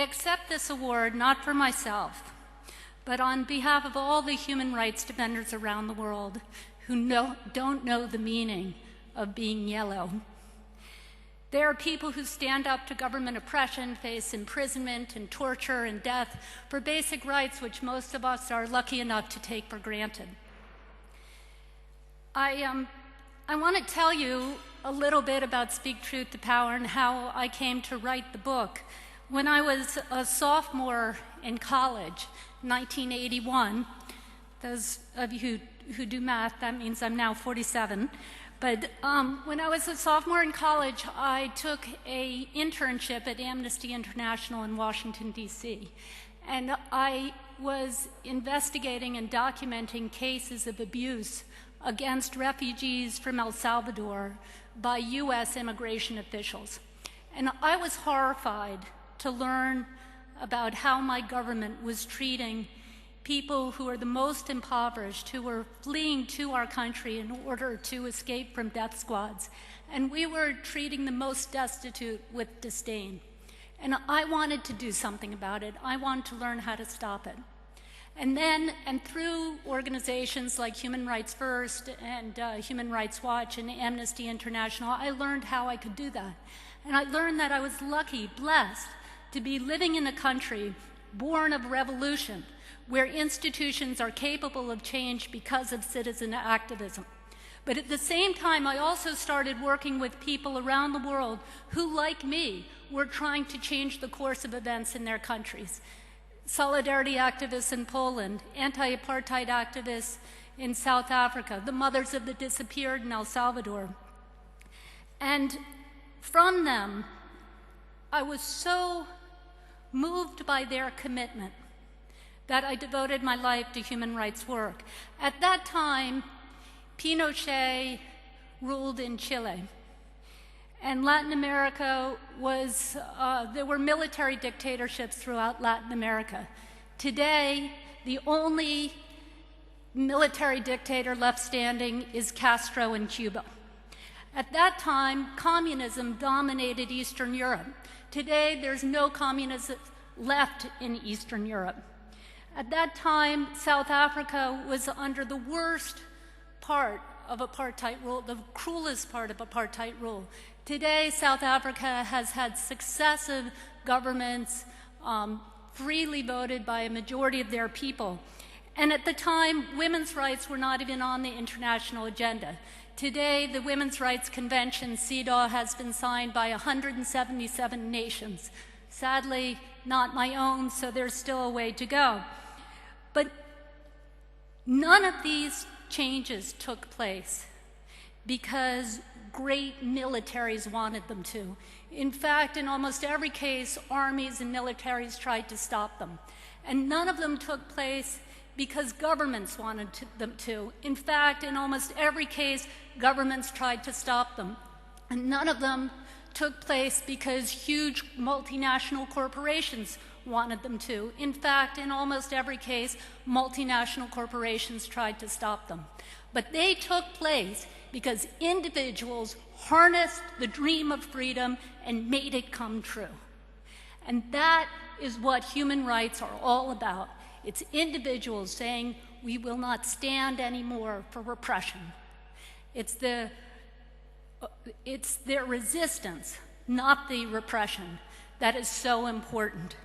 accept this award not for myself, but on behalf of all the human rights defenders around the world who don't know the meaning of being yellow. There are people who stand up to government oppression, face imprisonment and torture and death for basic rights which most of us are lucky enough to take for granted. I want to tell you a little bit about Speak Truth to Power and how I came to write the book. When I was a sophomore in college, 1981, those of you who do math, that means I'm now 47. But when I was a sophomore in college, I took an internship at Amnesty International in Washington, D.C. And I was investigating and documenting cases of abuse against refugees from El Salvador by U.S. immigration officials. And I was horrified to learn about how my government was treating people who are the most impoverished, who were fleeing to our country in order to escape from death squads. And we were treating the most destitute with disdain. And I wanted to do something about it. I wanted to learn how to stop it. And through organizations like Human Rights First and Human Rights Watch and Amnesty International, I learned how I could do that. And I learned that I was lucky, blessed, to be living in a country born of revolution, where institutions are capable of change because of citizen activism. But at the same time, I also started working with people around the world who, like me, were trying to change the course of events in their countries. Solidarity activists in Poland, anti-apartheid activists in South Africa, the mothers of the disappeared in El Salvador. And from them, I was so moved by their commitment that I devoted my life to human rights work. At that time, Pinochet ruled in Chile. And Latin America was, there were military dictatorships throughout Latin America. Today, the only military dictator left standing is Castro in Cuba. At that time, communism dominated Eastern Europe. Today, there's no communism left in Eastern Europe. At that time, South Africa was under the worst part of apartheid rule, the cruelest part of apartheid rule. Today, South Africa has had successive governments freely voted by a majority of their people. And at the time, women's rights were not even on the international agenda. Today, the Women's Rights Convention, CEDAW, has been signed by 177 nations. Sadly, not my own, so there's still a way to go. But none of these changes took place because great militaries wanted them to. In fact, in almost every case, armies and militaries tried to stop them. And none of them took place because governments wanted them to. In fact, in almost every case, governments tried to stop them. And none of them took place because huge multinational corporations wanted them to. In fact, in almost every case, multinational corporations tried to stop them. But they took place because individuals harnessed the dream of freedom and made it come true. And that is what human rights are all about. It's individuals saying, we will not stand anymore for repression. It's their resistance, not the repression, that is so important.